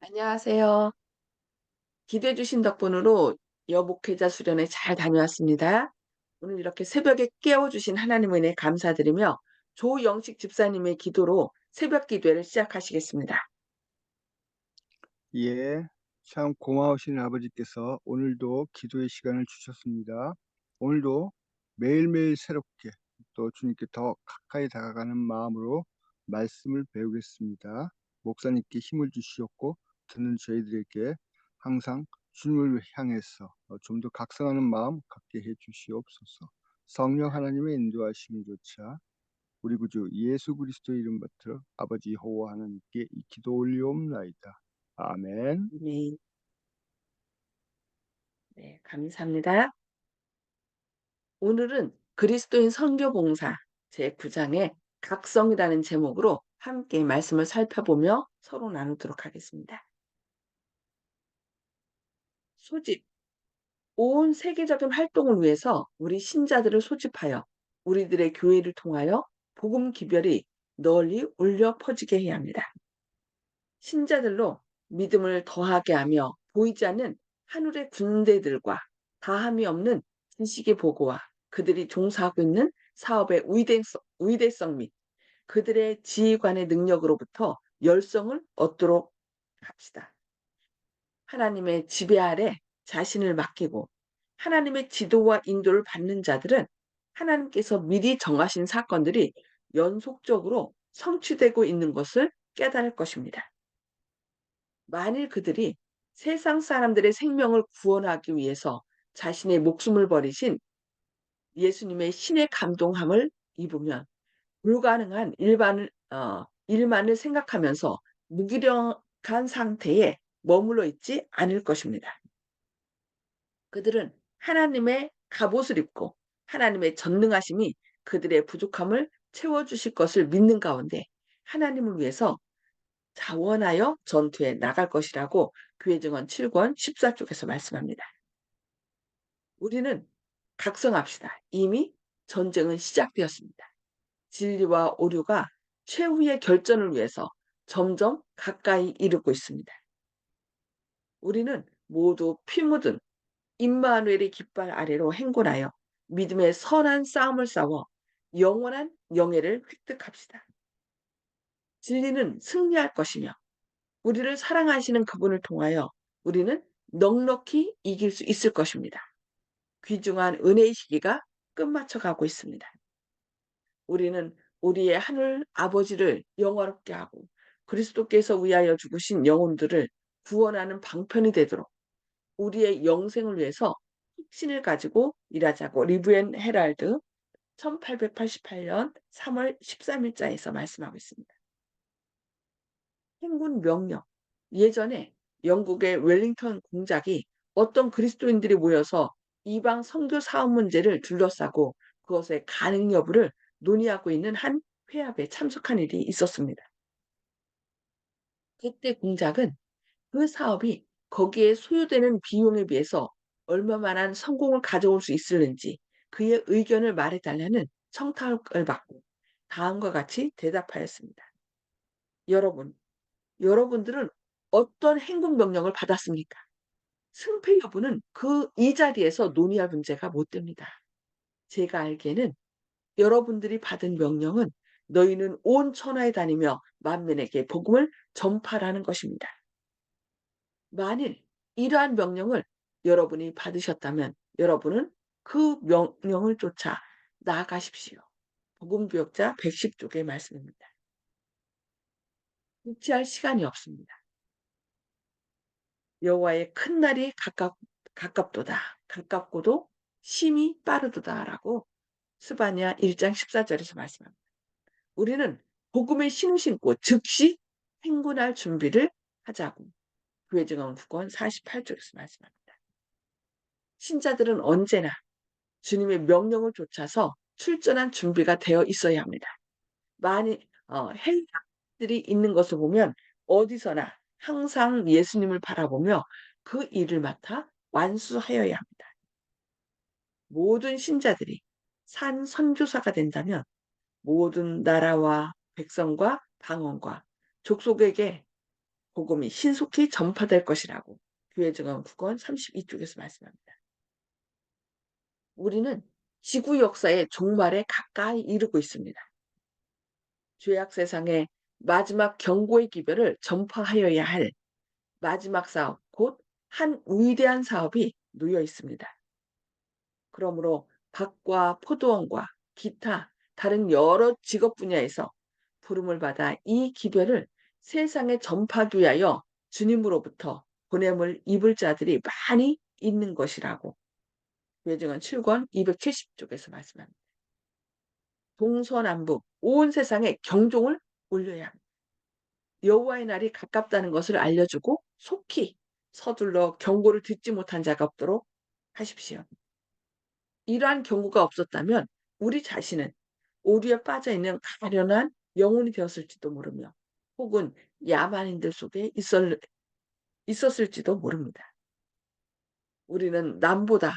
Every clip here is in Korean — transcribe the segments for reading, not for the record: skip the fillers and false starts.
안녕하세요. 기대해 주신 덕분으로 여목회자 수련회 잘 다녀왔습니다. 오늘 이렇게 새벽에 깨워 주신 하나님의 은혜 감사드리며 조영식 집사님의 기도로 새벽 기도회를 시작하시겠습니다. 예, 참 고마우신 아버지께서 오늘도 기도의 시간을 주셨습니다. 오늘도 매일매일 새롭게 또 주님께 더 가까이 다가가는 마음으로 말씀을 배우겠습니다. 목사님께 힘을 주시었고 듣는 저희들에게 항상 주님을 향해서 좀 더 각성하는 마음 갖게 해 주시옵소서. 성령 하나님의 인도하심조차 우리 구주 예수 그리스도 이름 받들어 아버지 여호와 하나님께 이 기도 올리옵나이다. 아멘. 네, 네, 감사합니다. 오늘은 그리스도인 선교봉사 제9장의 각성이라는 제목으로 함께 말씀을 살펴보며 서로 나누도록 하겠습니다. 소집. 온 세계적인 활동을 위해서 우리 신자들을 소집하여 우리들의 교회를 통하여 복음 기별이 널리 울려 퍼지게 해야 합니다. 신자들로 믿음을 더하게 하며 보이지 않는 하늘의 군대들과 다함이 없는 지식의 보고와 그들이 종사하고 있는 사업의 위대성 및 그들의 지휘관의 능력으로부터 열성을 얻도록 합시다. 하나님의 지배 아래 자신을 맡기고 하나님의 지도와 인도를 받는 자들은 하나님께서 미리 정하신 사건들이 연속적으로 성취되고 있는 것을 깨달을 것입니다. 만일 그들이 세상 사람들의 생명을 구원하기 위해서 자신의 목숨을 버리신 예수님의 신의 감동함을 입으면 불가능한 일만을 생각하면서 무기력한 상태에 머물러 있지 않을 것입니다. 그들은 하나님의 갑옷을 입고 하나님의 전능하심이 그들의 부족함을 채워주실 것을 믿는 가운데 하나님을 위해서 자원하여 전투에 나갈 것이라고 교회 증언 7권 14쪽에서 말씀합니다. 우리는 각성합시다. 이미 전쟁은 시작되었습니다. 진리와 오류가 최후의 결전을 위해서 점점 가까이 이르고 있습니다. 우리는 모두 피 묻은 임마누엘의 깃발 아래로 행군하여 믿음의 선한 싸움을 싸워 영원한 영예를 획득합시다. 진리는 승리할 것이며 우리를 사랑하시는 그분을 통하여 우리는 넉넉히 이길 수 있을 것입니다. 귀중한 은혜의 시기가 끝마쳐 가고 있습니다. 우리는 우리의 하늘 아버지를 영화롭게 하고 그리스도께서 위하여 죽으신 영혼들을 구원하는 방편이 되도록 우리의 영생을 위해서 확신을 가지고 일하자고 리브앤 헤랄드 1888년 3월 13일자에서 말씀하고 있습니다. 행군 명령. 예전에 영국의 웰링턴 공작이 어떤 그리스도인들이 모여서 이방 선교 사업 문제를 둘러싸고 그것의 가능 여부를 논의하고 있는 한 회합에 참석한 일이 있었습니다. 그때 공작은 그 사업이 거기에 소요되는 비용에 비해서 얼마만한 성공을 가져올 수 있을는지 그의 의견을 말해달라는 청탁을 받고 다음과 같이 대답하였습니다. 여러분, 여러분들은 어떤 행동 명령을 받았습니까? 승패 여부는 이 자리에서 논의할 문제가 못 됩니다. 제가 알기에는 여러분들이 받은 명령은 너희는 온 천하에 다니며 만민에게 복음을 전파라는 것입니다. 만일 이러한 명령을 여러분이 받으셨다면 여러분은 그 명령을 쫓아 나아가십시오. 복음교역자 110쪽의 말씀입니다. 유치할 시간이 없습니다. 여호와의 큰 날이 가깝도다. 가깝고도 심히 빠르도다라고 스바냐 1장 14절에서 말씀합니다. 우리는 복음의 신을 신고 즉시 행군할 준비를 하자고 교회증언 9권 48쪽에서 말씀합니다. 신자들은 언제나 주님의 명령을 쫓아서 출전한 준비가 되어 있어야 합니다. 많이 헬라들이 있는 것을 보면 어디서나 항상 예수님을 바라보며 그 일을 맡아 완수하여야 합니다. 모든 신자들이 산 선교사가 된다면 모든 나라와 백성과 방언과 족속에게 복음이 신속히 전파될 것이라고 교회 증언 9권 32쪽에서 말씀합니다. 우리는 지구 역사의 종말에 가까이 이르고 있습니다. 죄악 세상의 마지막 경고의 기별을 전파하여야 할 마지막 사업, 곧 한 위대한 사업이 놓여 있습니다. 그러므로 밭과 포도원과 기타 다른 여러 직업 분야에서 부름을 받아 이 기별을 세상에 전파하기 위하여 주님으로부터 보냄을 입을 자들이 많이 있는 것이라고 요즘은 7권 270쪽에서 말씀합니다. 동서남북 온 세상에 경종을 울려야 합니다. 여호와의 날이 가깝다는 것을 알려주고 속히 서둘러 경고를 듣지 못한 자가 없도록 하십시오. 이러한 경고가 없었다면 우리 자신은 오류에 빠져 있는 가련한 영혼이 되었을지도 모르며 혹은 야만인들 속에 있었을지도 모릅니다. 우리는 남보다도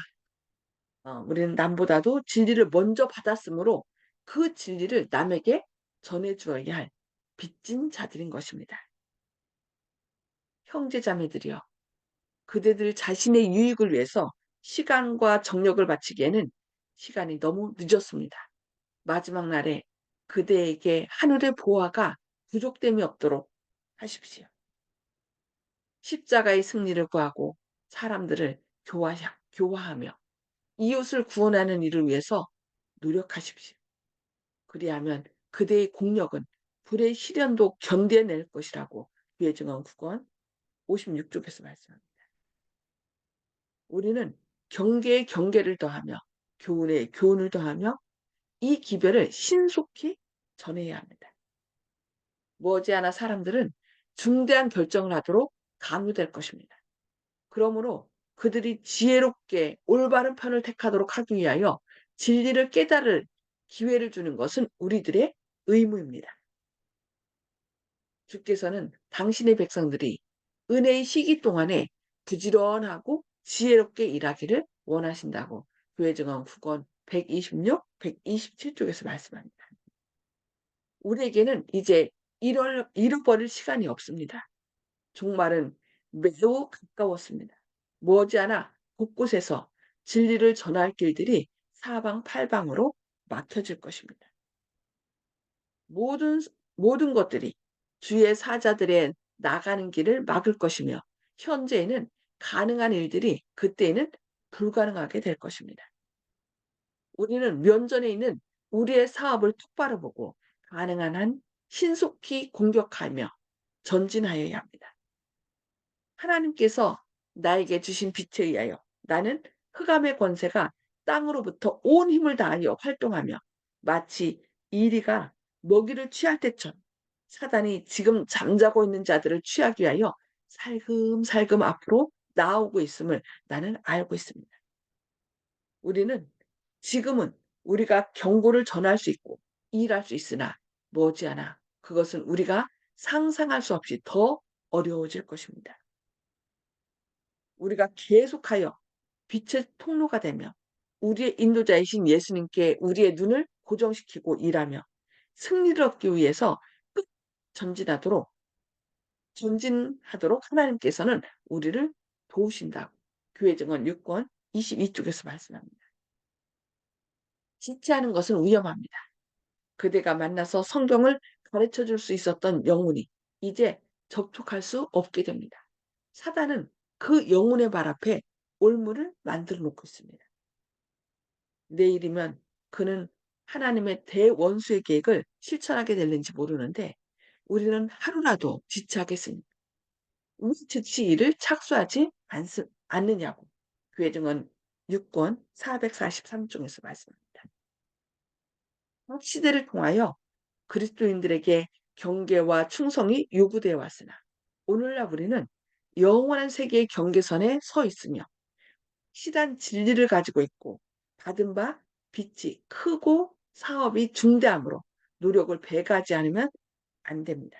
진리를 먼저 받았으므로 그 진리를 남에게 전해 주어야 할 빚진 자들인 것입니다. 형제자매들이여, 그대들 자신의 유익을 위해서 시간과 정력을 바치기에는 시간이 너무 늦었습니다. 마지막 날에 그대에게 하늘의 보화가 부족됨이 없도록 하십시오. 십자가의 승리를 구하고 사람들을 교화하며 이웃을 구원하는 일을 위해서 노력하십시오. 그리하면 그대의 공력은 불의 시련도 견뎌낼 것이라고 교회증언 9권 56쪽에서 말씀합니다. 우리는 경계에 경계를 더하며 교훈에 교훈을 더하며 이 기별을 신속히 전해야 합니다. 머지않아 사람들은 중대한 결정을 하도록 강요될 것입니다. 그러므로 그들이 지혜롭게 올바른 편을 택하도록 하기 위하여 진리를 깨달을 기회를 주는 것은 우리들의 의무입니다. 주께서는 당신의 백성들이 은혜의 시기 동안에 부지런하고 지혜롭게 일하기를 원하신다고 교회 증언 9권 126, 127쪽에서 말씀합니다. 우리에게는 이제 잃어버릴 시간이 없습니다. 종말은 매우 가까웠습니다. 머지않아 곳곳에서 진리를 전할 길들이 사방팔방으로 막혀질 것입니다. 모든 모든 것들이 주의 사자들의 나가는 길을 막을 것이며 현재에는 가능한 일들이 그때에는 불가능하게 될 것입니다. 우리는 면전에 있는 우리의 사업을 똑바로 보고 가능한 한 신속히 공격하며 전진하여야 합니다. 하나님께서 나에게 주신 빛에 의하여 나는 흑암의 권세가 땅으로부터 온 힘을 다하여 활동하며 마치 이리가 먹이를 취할 때처럼 사단이 지금 잠자고 있는 자들을 취하기 위하여 살금살금 앞으로 나오고 있음을 나는 알고 있습니다. 우리는 지금은 우리가 경고를 전할 수 있고 일할 수 있으나 머지않아 그것은 우리가 상상할 수 없이 더 어려워질 것입니다. 우리가 계속하여 빛의 통로가 되며 우리의 인도자이신 예수님께 우리의 눈을 고정시키고 일하며 승리를 얻기 위해서 끝 전진하도록 하나님께서는 우리를 도우신다고 교회 증언 6권 22쪽에서 말씀합니다. 지체하는 것은 위험합니다. 그대가 만나서 성경을 가르쳐 줄 수 있었던 영혼이 이제 접촉할 수 없게 됩니다. 사단은 그 영혼의 발 앞에 올무를 만들어 놓고 있습니다. 내일이면 그는 하나님의 대원수의 계획을 실천하게 될는지 모르는데 우리는 하루라도 지체하겠습니까? 왜 즉시 이를 착수하지 않느냐고 교회 증언 6권 443쪽에서 말씀합니다. 각 시대를 통하여 그리스도인들에게 경계와 충성이 요구되어 왔으나 오늘날 우리는 영원한 세계의 경계선에 서 있으며 시단 진리를 가지고 있고 받은 바 빚이 크고 사업이 중대하므로 노력을 배가하지 않으면 안 됩니다.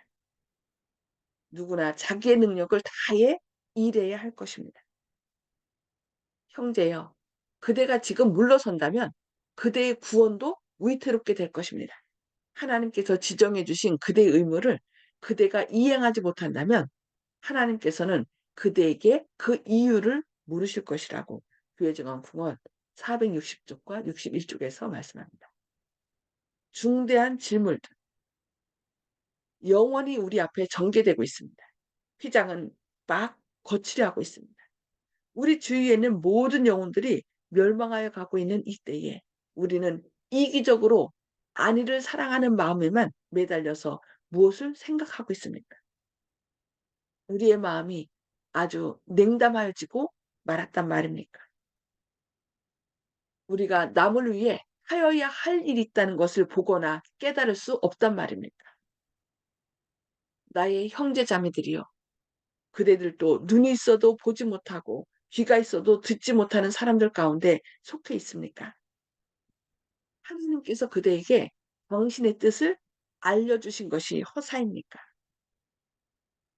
누구나 자기의 능력을 다해 일해야 할 것입니다. 형제여, 그대가 지금 물러선다면 그대의 구원도 위태롭게 될 것입니다. 하나님께서 지정해 주신 그대의 의무를 그대가 이행하지 못한다면 하나님께서는 그대에게 그 이유를 물으실 것이라고 교회 증언 구원 460쪽과 61쪽에서 말씀합니다. 중대한 질문들, 영원히 우리 앞에 전개되고 있습니다. 휘장은 막 거치려 하고 있습니다. 우리 주위에 있는 모든 영혼들이 멸망하여 가고 있는 이때에 우리는 이기적으로 안위를 사랑하는 마음에만 매달려서 무엇을 생각하고 있습니까? 우리의 마음이 아주 냉담하여지고 말았단 말입니까? 우리가 남을 위해 하여야 할 일이 있다는 것을 보거나 깨달을 수 없단 말입니까? 나의 형제 자매들이여, 그대들도 눈이 있어도 보지 못하고 귀가 있어도 듣지 못하는 사람들 가운데 속해 있습니까? 하나님께서 그대에게 당신의 뜻을 알려주신 것이 허사입니까?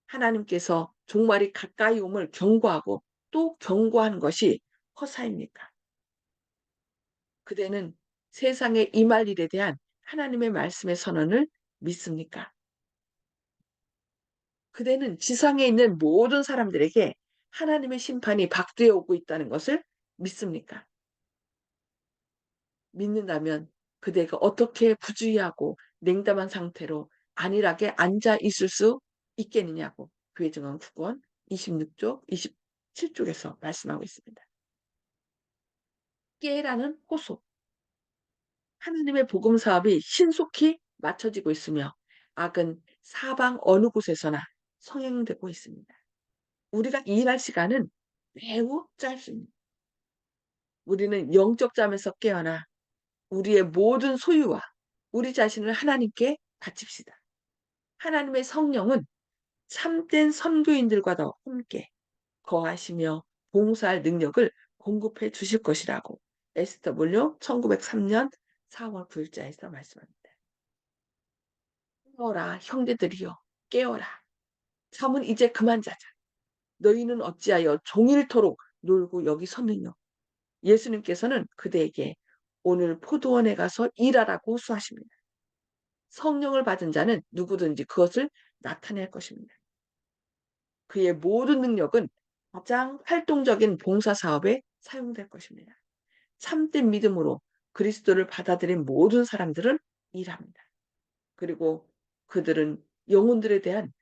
하나님께서 종말이 가까이 옴을 경고하고 또 경고한 것이 허사입니까? 그대는 세상에 임할 일에 대한 하나님의 말씀의 선언을 믿습니까? 그대는 지상에 있는 모든 사람들에게 하나님의 심판이 박두에 오고 있다는 것을 믿습니까? 믿는다면 그대가 어떻게 부주의하고 냉담한 상태로 안일하게 앉아 있을 수 있겠느냐고 교회 증언 9권 26쪽, 27쪽에서 말씀하고 있습니다. 깨라는 호소. 하나님의 복음 사업이 신속히 맞춰지고 있으며 악은 사방 어느 곳에서나 성행되고 있습니다. 우리가 일할 시간은 매우 짧습니다. 우리는 영적 잠에서 깨어나 우리의 모든 소유와 우리 자신을 하나님께 바칩시다. 하나님의 성령은 참된 선교인들과도 함께 거하시며 봉사할 능력을 공급해 주실 것이라고 SW 1903년 4월 9일자에서 말씀합니다. 깨어라 형제들이여, 깨어라. 잠은 이제 그만 자자. 너희는 어찌하여 종일토록 놀고 여기 섰느냐. 예수님께서는 그대에게 오늘 포도원에 가서 일하라고 호소하십니다. 성령을 받은 자는 누구든지 그것을 나타낼 것입니다. 그의 모든 능력은 가장 활동적인 봉사 사업에 사용될 것입니다. 참된 믿음으로 그리스도를 받아들인 모든 사람들은 일합니다. 그리고 그들은 영혼들에 대한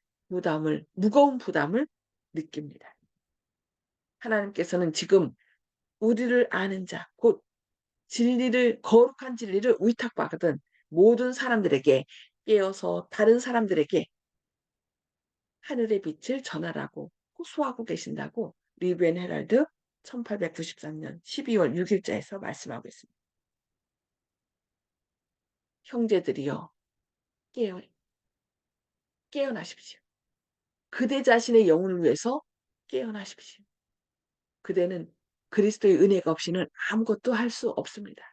무거운 부담을 느낍니다. 하나님께서는 지금 우리를 아는 자, 곧 거룩한 진리를 위탁받은 모든 사람들에게 깨어서 다른 사람들에게 하늘의 빛을 전하라고 호소하고 계신다고 리브앤 헤럴드 1893년 12월 6일자에서 말씀하고 있습니다. 형제들이여, 깨어, 깨어나십시오. 그대 자신의 영혼을 위해서 깨어나십시오. 그대는 그리스도의 은혜가 없이는 아무것도 할 수 없습니다.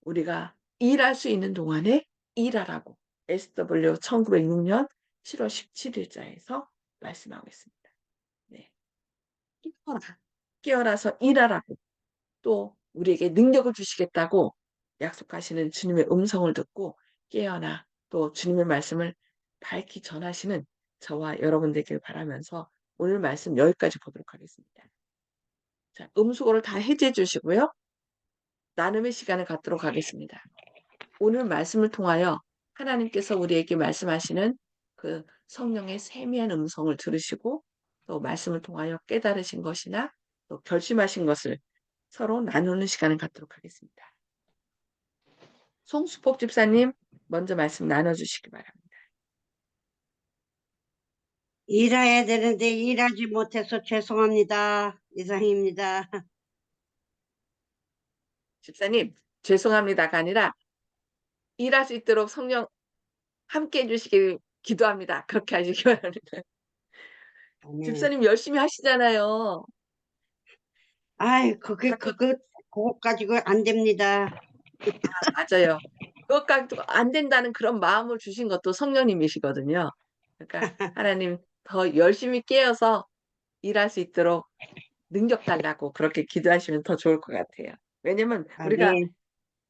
우리가 일할 수 있는 동안에 일하라고 SW 1906년 7월 17일자에서 말씀하고 있습니다. 네. 깨어라. 깨어나서 일하라고 또 우리에게 능력을 주시겠다고 약속하시는 주님의 음성을 듣고 깨어나 또 주님의 말씀을 밝히 전하시는 저와 여러분 되길 바라면서 오늘 말씀 여기까지 보도록 하겠습니다. 자, 음수거를 다 해제해 주시고요. 나눔의 시간을 갖도록 하겠습니다. 오늘 말씀을 통하여 하나님께서 우리에게 말씀하시는 그 성령의 세미한 음성을 들으시고 또 말씀을 통하여 깨달으신 것이나 또 결심하신 것을 서로 나누는 시간을 갖도록 하겠습니다. 송수복 집사님 먼저 말씀 나눠주시기 바랍니다. 일해야 되는데 일하지 못해서 죄송합니다. 이상입니다. 집사님 죄송합니다가 아니라 일할 수 있도록 성령 함께 해주시길 기도합니다. 그렇게 하시기 바랍니다. 아멘. 집사님 열심히 하시잖아요. 아이, 그거 가지고 안 됩니다. 맞아요. 그것 가지고 안 된다는 그런 마음을 주신 것도 성령님이시거든요. 그러니까 하나님 더 열심히 깨어서 일할 수 있도록 능력 달라고 그렇게 기도하시면 더 좋을 것 같아요. 왜냐면 우리가 아멘.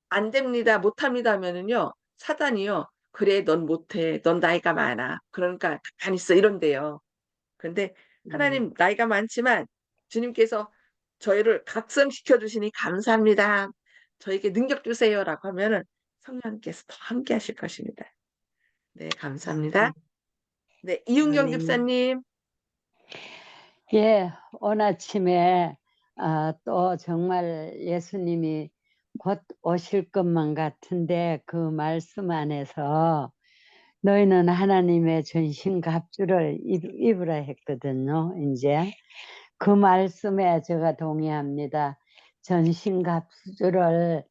안 됩니다, 못 합니다 하면은요, 사단이요, 그래, 넌 못해, 넌 나이가 많아, 그러니까 가만히 있어, 이런대요. 근데 하나님 나이가 많지만 주님께서 저희를 각성시켜 주시니 감사합니다. 저에게 능력 주세요라고 하면은 성령님께서 더 함께 하실 것입니다. 네, 감사합니다. 네, 이윤경 아멘. 집사님. 예, 오늘 아침에 또 정말 예수님이 곧 오실 것만 같은데 그 말씀 안에서 너희는 하나님의 전신갑주를 입으라 했거든요. 이제 그 말씀에 제가 동의합니다. 전신갑주를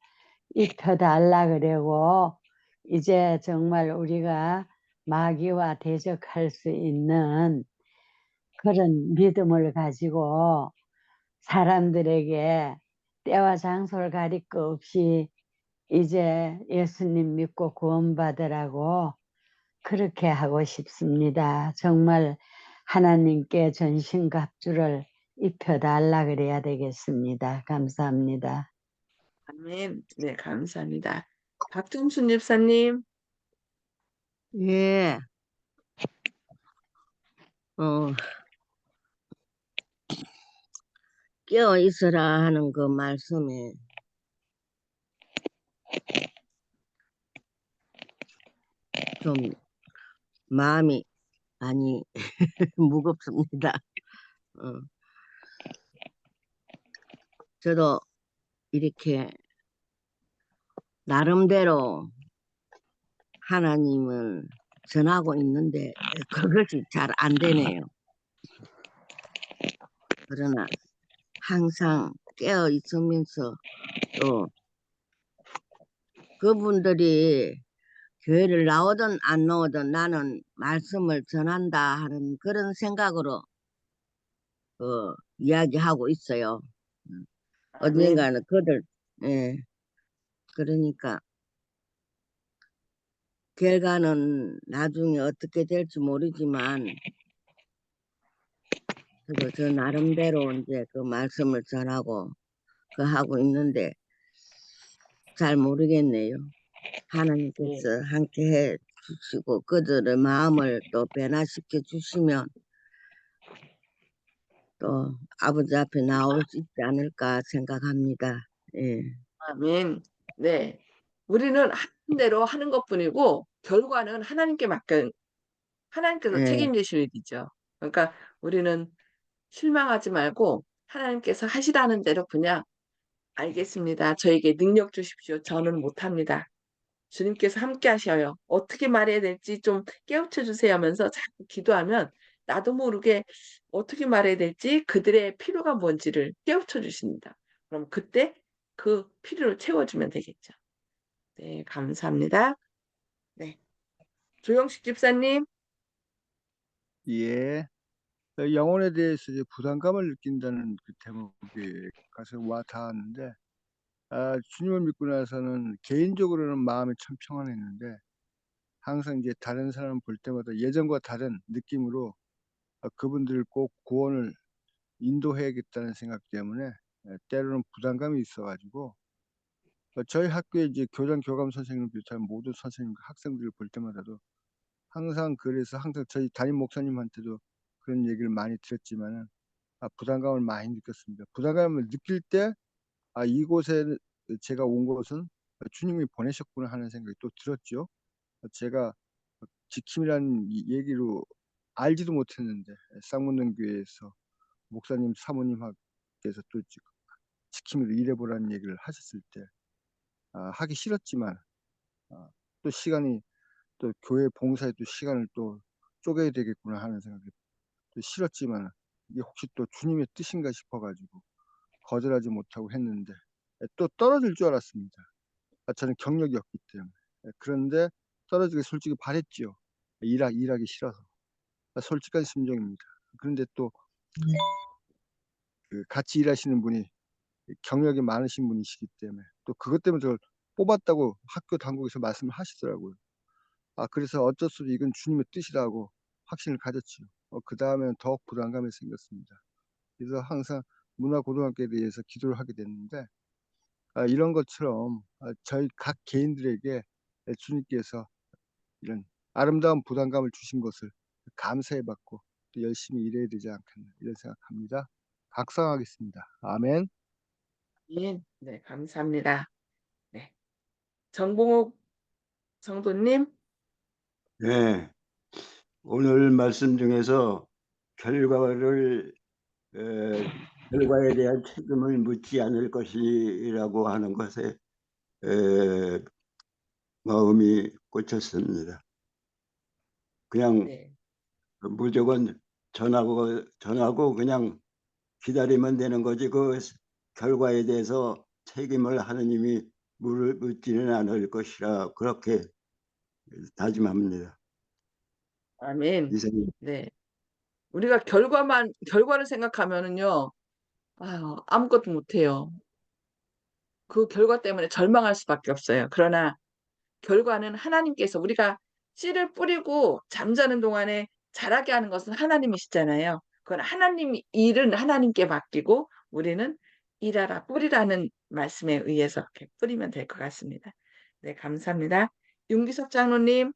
입혀달라 그러고 이제 정말 우리가 마귀와 대적할 수 있는 그런 믿음을 가지고 사람들에게 때와 장소를 가릴 거 없이 이제 예수님 믿고 구원받으라고 그렇게 하고 싶습니다. 정말 하나님께 전신갑주를 입혀달라 그래야 되겠습니다. 감사합니다. 아멘. 네, 감사합니다. 박정순 집사님. 예, 깨어 있어라 하는 그 말씀에 좀 마음이 많이 무겁습니다. 어, 저도 이렇게 나름대로 하나님을 전하고 있는데 그것이 잘 안 되네요. 그러나 항상 깨어 있으면서 또 그분들이 교회를 나오든 안 나오든 나는 말씀을 전한다 하는 그런 생각으로 이야기하고 있어요. 아멘. 언젠가는 그들, 예, 그러니까 결과는 나중에 어떻게 될지 모르지만 그래도 저 나름대로 이제 그 말씀을 전하고 그 하고 있는데 잘 모르겠네요. 하나님께서 함께 해 주시고 그들의 마음을 또 변화시켜 주시면 또 아버지 앞에 나올 수 있지 않을까 생각합니다. 예. 아멘. 네. 우리는 하는 대로 하는 것뿐이고 결과는 하나님께 맡겨 하나님께서 예. 책임지실 일이죠. 그러니까 우리는 실망하지 말고 하나님께서 하시라는 대로 그냥 알겠습니다. 저에게 능력 주십시오. 저는 못합니다. 주님께서 함께 하셔요. 어떻게 말해야 될지 좀 깨우쳐 주세요 하면서 자꾸 기도하면 나도 모르게 어떻게 말해야 될지 그들의 필요가 뭔지를 깨우쳐 주십니다. 그럼 그때 그 필요를 채워주면 되겠죠. 네, 감사합니다. 네. 조영식 집사님. 예. 영혼에 대해서 이제 부담감을 느낀다는 그 대목에 가서 와 닿았는데, 주님을 믿고 나서는 개인적으로는 마음이 참 평안했는데, 항상 이제 다른 사람 볼 때마다 예전과 다른 느낌으로 그분들을 꼭 구원을 인도해야겠다는 생각 때문에 때로는 부담감이 있어가지고, 저희 학교에 이제 교장 교감 선생님을 비롯한 모든 선생님과 학생들을 볼 때마다도 항상 그래서 항상 저희 담임 목사님한테도 그런 얘기를 많이 들었지만은 부담감을 많이 느꼈습니다. 부담감을 느낄 때 이곳에 제가 온 곳은 주님이 보내셨구나 하는 생각이 또 들었죠. 제가 지킴이라는 얘기로 알지도 못했는데 쌍문동 교회에서 목사님 사모님께서 또 지킴이로 일해보라는 얘기를 하셨을 때 하기 싫었지만 또 시간이 또 교회 봉사에 또 시간을 또 쪼개야 되겠구나 하는 생각이 또 싫었지만 이게 혹시 또 주님의 뜻인가 싶어가지고 거절하지 못하고 했는데 또 떨어질 줄 알았습니다. 저는 경력이 없기 때문에. 그런데 떨어지기 솔직히 바랬지요. 일하기 싫어서. 솔직한 심정입니다. 그런데 또 그 같이 일하시는 분이 경력이 많으신 분이시기 때문에 또 그것 때문에 저를 뽑았다고 학교 당국에서 말씀을 하시더라고요. 그래서 어쩔 수 없이 이건 주님의 뜻이라고 확신을 가졌지요. 그 다음에는 더욱 부담감이 생겼습니다. 그래서 항상 문화고등학교에 대해서 기도를 하게 됐는데 이런 것처럼 저희 각 개인들에게 주님께서 이런 아름다운 부담감을 주신 것을 감사해 받고 또 열심히 일해야 되지 않겠나 이런 생각합니다. 각성하겠습니다. 아멘. 예, 네, 감사합니다. 네. 정봉욱 성도님, 네, 오늘 말씀 중에서 결과를 결과에 대한 책임을 묻지 않을 것이라고 하는 것에 마음이 꽂혔습니다. 그냥 네, 무조건 전하고 그냥 기다리면 되는 거지 그 결과에 대해서 책임을 하느님이 묻지는 않을 것이라 그렇게 다짐합니다. 아멘. 이상입니다. 네. 우리가 결과를 생각하면은요, 아유, 아무것도 못해요. 그 결과 때문에 절망할 수밖에 없어요. 그러나 결과는 하나님께서 우리가 씨를 뿌리고 잠자는 동안에 자라게 하는 것은 하나님이시잖아요. 그건 하나님 일은 하나님께 맡기고 우리는 일하라 뿌리라는 말씀에 의해서 이렇게 뿌리면 될 것 같습니다. 네, 감사합니다. 윤기석 장로님,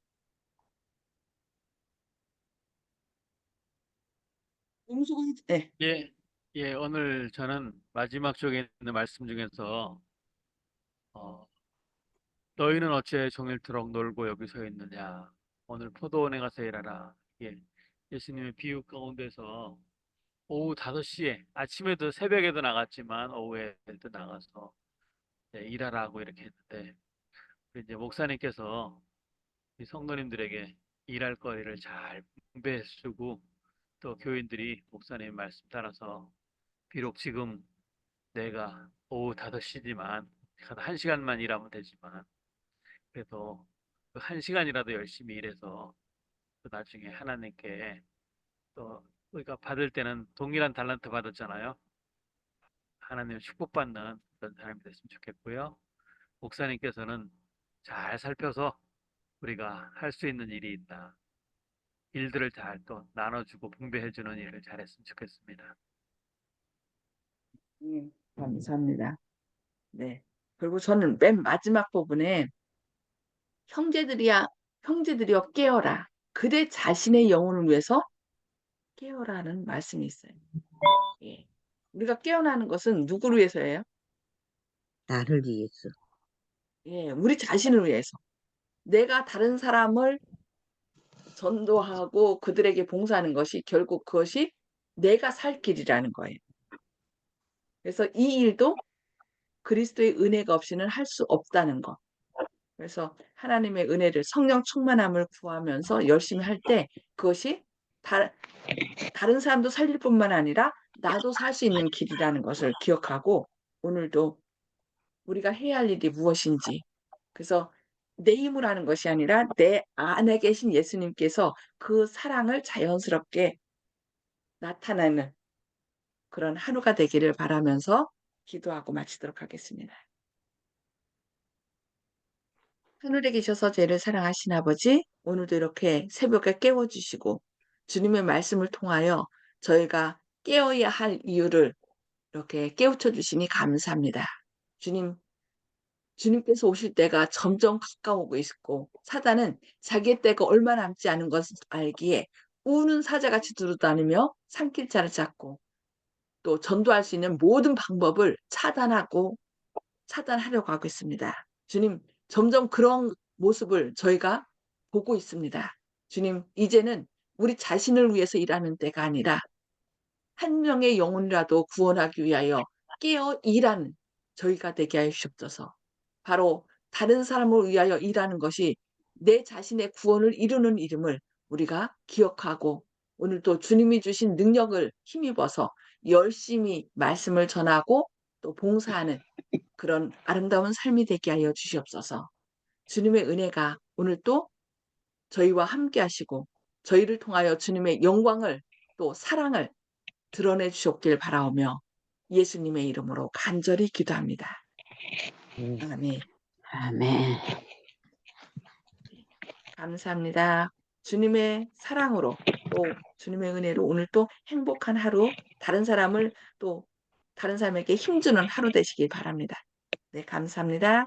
네, 예, 예, 오늘 저는 마지막 쪽에 있는 말씀 중에서 어, 너희는 어찌 종일토록 놀고 여기 서 있느냐? 오늘 포도원에 가서 일하라. 예, 예수님의 비유 가운데서 오후 5시에 아침에도 새벽에도 나갔지만 오후에도 나가서 일하라고 이렇게 했는데 이제 목사님께서 이 성도님들에게 일할 거리를 잘 분배해 주고 또 교인들이 목사님 말씀 따라서 비록 지금 내가 오후 5시지만 한 1시간만 일하면 되지만 그래도 그 1시간이라도 열심히 일해서 또 나중에 하나님께 또 우리가 받을 때는 동일한 달란트 받았잖아요. 하나님 축복받는 그런 사람이 됐으면 좋겠고요. 목사님께서는 잘 살펴서 우리가 할 수 있는 일이 있다. 일들을 잘 또 나눠주고 분배해주는 일을 잘했으면 좋겠습니다. 감사합니다. 네. 그리고 저는 맨 마지막 부분에 형제들이여 깨어라. 그대 자신의 영혼을 위해서 깨어라는 말씀이 있어요. 예. 우리가 깨어나는 것은 누구를 위해서예요? 나를 위해서. 예, 우리 자신을 위해서. 내가 다른 사람을 전도하고 그들에게 봉사하는 것이 결국 그것이 내가 살 길이라는 거예요. 그래서 이 일도 그리스도의 은혜가 없이는 할 수 없다는 것. 그래서 하나님의 은혜를 성령 충만함을 구하면서 열심히 할 때 그것이 다른 사람도 살릴 뿐만 아니라 나도 살 수 있는 길이라는 것을 기억하고 오늘도 우리가 해야 할 일이 무엇인지 그래서 내 힘으로 하는 것이 아니라 내 안에 계신 예수님께서 그 사랑을 자연스럽게 나타내는 그런 하루가 되기를 바라면서 기도하고 마치도록 하겠습니다. 하늘에 계셔서 죄를 사랑하신 아버지, 오늘도 이렇게 새벽에 깨워주시고 주님의 말씀을 통하여 저희가 깨어야 할 이유를 이렇게 깨우쳐 주시니 감사합니다. 주님께서 오실 때가 점점 가까우고 있고 사단은 자기의 때가 얼마 남지 않은 것을 알기에 우는 사자같이 두루다니며 산길자를 찾고 또 전도할 수 있는 모든 방법을 차단하려고 하고 있습니다. 주님, 점점 그런 모습을 저희가 보고 있습니다. 주님, 이제는 우리 자신을 위해서 일하는 때가 아니라 한 명의 영혼이라도 구원하기 위하여 깨어 일하는 저희가 되게 하여 주옵소서. 바로 다른 사람을 위하여 일하는 것이 내 자신의 구원을 이루는 이름을 우리가 기억하고 오늘도 주님이 주신 능력을 힘입어서 열심히 말씀을 전하고 또 봉사하는 그런 아름다운 삶이 되게 하여 주시옵소서. 주님의 은혜가 오늘 또 저희와 함께 하시고 저희를 통하여 주님의 영광을 또 사랑을 드러내 주셨길 바라오며 예수님의 이름으로 간절히 기도합니다. 아멘. 아멘. 감사합니다. 주님의 사랑으로 또 주님의 은혜로 오늘 또 행복한 하루 다른 사람에게 힘주는 하루 되시길 바랍니다. 네, 감사합니다.